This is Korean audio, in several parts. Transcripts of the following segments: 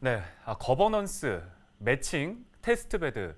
네, 거버넌스, 매칭, 테스트베드,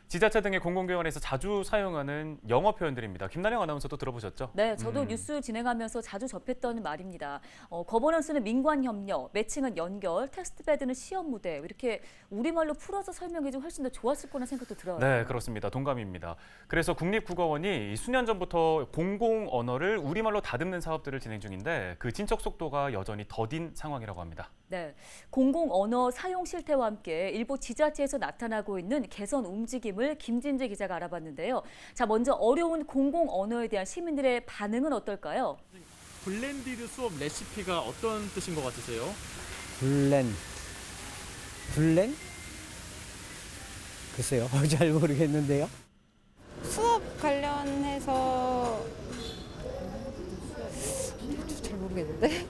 지자체 등의 공공기관에서 자주 사용하는 영어 표현들입니다. 김나영 아나운서도 들어보셨죠? 네, 저도 뉴스 진행하면서 자주 접했던 말입니다. 거버넌스는 민관 협력, 매칭은 연결, 테스트베드는 시험 무대. 이렇게 우리말로 풀어서 설명해주면 훨씬 더 좋았을 거라는 생각도 들어요. 네, 그렇습니다. 동감입니다. 그래서 국립국어원이 수년 전부터 공공 언어를 우리말로 다듬는 사업들을 진행 중인데 그 진척 속도가 여전히 더딘 상황이라고 합니다. 네, 공공 언어 사용 실태와 함께 일부 지자체에서 나타나고 있는 개선 움직임을 김진재 기자가 알아봤는데요. 자, 먼저 어려운 공공 언어에 대한 시민들의 반응은 어떨까요? 블렌디드 수업 레시피가 어떤 뜻인 것 같으세요? 블렌? 글쎄요, 잘 모르겠는데요. 수업 관련해서 잘 모르겠는데.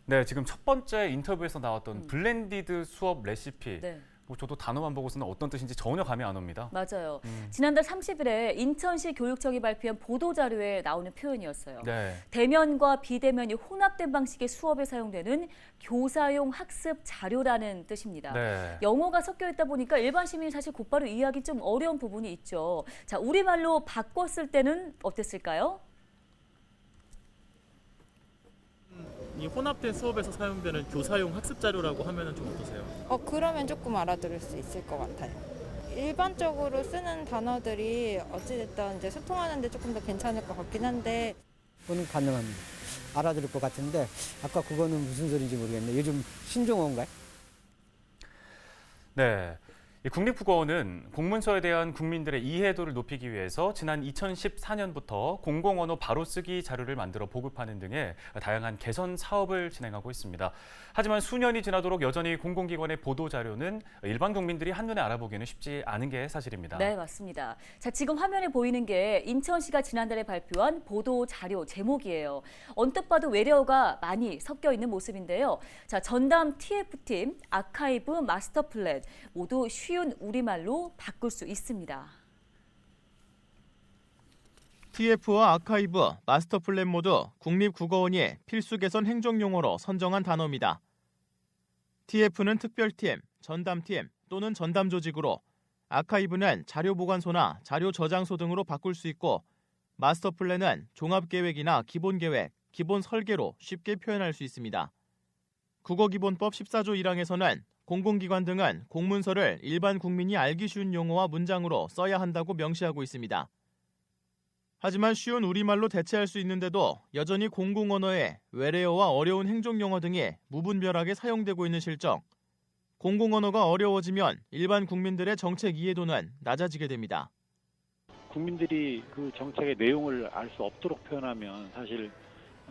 네, 지금 첫 번째 인터뷰에서 나왔던 블렌디드 수업 레시피. 네. 뭐 저도 단어만 보고서는 어떤 뜻인지 전혀 감이 안 옵니다. 맞아요. 지난달 30일에 인천시 교육청이 발표한 보도자료에 나오는 표현이었어요. 네. 대면과 비대면이 혼합된 방식의 수업에 사용되는 교사용 학습 자료라는 뜻입니다. 네. 영어가 섞여 있다 보니까 일반 시민이 사실 곧바로 이해하기 좀 어려운 부분이 있죠. 자, 우리말로 바꿨을 때는 어땠을까요? 이 혼합된 수업에서 사용되는 교사용 학습 자료라고 하면은 좀 어떠세요? 그러면 조금 알아들을 수 있을 것 같아요. 일반적으로 쓰는 단어들이 어찌됐든 이제 소통하는데 조금 더 괜찮을 것 같긴 한데. 그거는 가능합니다. 알아들을 것 같은데 아까 그거는 무슨 소리인지 모르겠네요. 요즘 신종어인가요? 네. 이 국립국어원은 공문서에 대한 국민들의 이해도를 높이기 위해서 지난 2014년부터 공공언어 바로쓰기 자료를 만들어 보급하는 등의 다양한 개선 사업을 진행하고 있습니다. 하지만 수년이 지나도록 여전히 공공기관의 보도자료는 일반 국민들이 한눈에 알아보기는 쉽지 않은 게 사실입니다. 네, 맞습니다. 자, 지금 화면에 보이는 게 인천시가 지난달에 발표한 보도자료 제목이에요. 언뜻 봐도 외래어가 많이 섞여 있는 모습인데요. 자, 전담 TF팀, 아카이브, 마스터 플랜 모두 쉬운 우리말로 바꿀 수 있습니다. TF와 아카이브, 마스터 플랜 모두 국립국어원이 필수 개선 행정용어로 선정한 단어입니다. TF는 특별팀, 전담팀 또는 전담 조직으로, 아카이브는 자료 보관소나 자료 저장소 등으로 바꿀 수 있고, 마스터 플랜은 종합계획이나 기본계획, 기본 설계로 쉽게 표현할 수 있습니다. 국어기본법 14조 1항에서는 공공기관 등은 공문서를 일반 국민이 알기 쉬운 용어와 문장으로 써야 한다고 명시하고 있습니다. 하지만 쉬운 우리말로 대체할 수 있는데도 여전히 공공언어에 외래어와 어려운 행정용어 등이 무분별하게 사용되고 있는 실정. 공공언어가 어려워지면 일반 국민들의 정책 이해도는 낮아지게 됩니다. 국민들이 그 정책의 내용을 알 수 없도록 표현하면 사실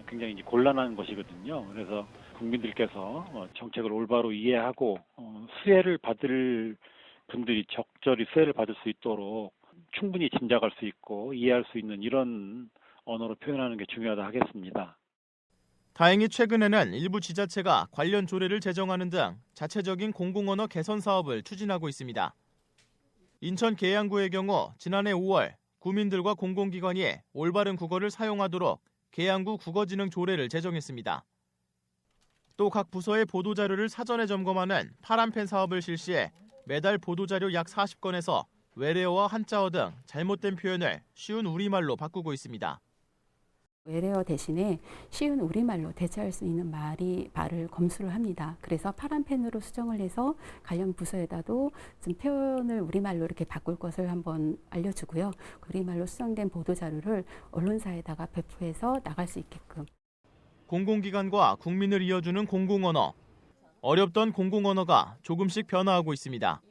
굉장히 이제 곤란한 것이거든요. 그래서 국민들께서 정책을 올바로 이해하고 수혜를 받을 분들이 적절히 수혜를 받을 수 있도록 충분히 짐작할 수 있고 이해할 수 있는 이런 언어로 표현하는 게 중요하다 하겠습니다. 다행히 최근에는 일부 지자체가 관련 조례를 제정하는 등 자체적인 공공언어 개선 사업을 추진하고 있습니다. 인천 계양구의 경우 지난해 5월 구민들과 공공기관이 올바른 국어를 사용하도록 계양구 국어진흥 조례를 제정했습니다. 또 각 부서의 보도자료를 사전에 점검하는 파란펜 사업을 실시해 매달 보도자료 약 40건에서 외래어와 한자어 등 잘못된 표현을 쉬운 우리말로 바꾸고 있습니다. 외래어 대신에 쉬운 우리말로 대체할 수 있는 말을 검수를 합니다. 그래서 파란펜으로 수정을 해서 관련 부서에다도 좀 표현을 우리말로 이렇게 바꿀 것을 한번 알려주고요. 우리말로 수정된 보도자료를 언론사에다가 배포해서 나갈 수 있게끔. 공공기관과 국민을 이어주는 공공언어. 어렵던 공공언어가 조금씩 변화하고 있습니다.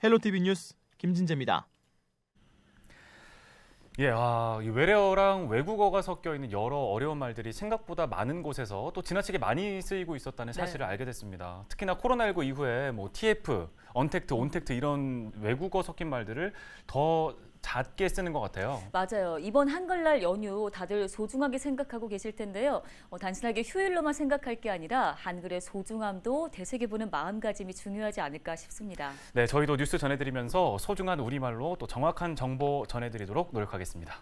헬로티비 뉴스 김진재입니다. 예, 이 외래어랑 외국어가 섞여 있는 여러 어려운 말들이 생각보다 많은 곳에서 또 지나치게 많이 쓰이고 있었다는 사실을 알게 됐습니다. 특히나 코로나19 이후에 뭐 TF, 언택트, 온택트 이런 외국어 섞인 말들을 더 잦게 쓰는 것 같아요. 맞아요. 이번 한글날 연휴 다들 소중하게 생각하고 계실 텐데요. 단순하게 휴일로만 생각할 게 아니라 한글의 소중함도 되새겨보는 마음가짐이 중요하지 않을까 싶습니다. 네, 저희도 뉴스 전해드리면서 소중한 우리말로 또 정확한 정보 전해드리도록 노력하겠습니다.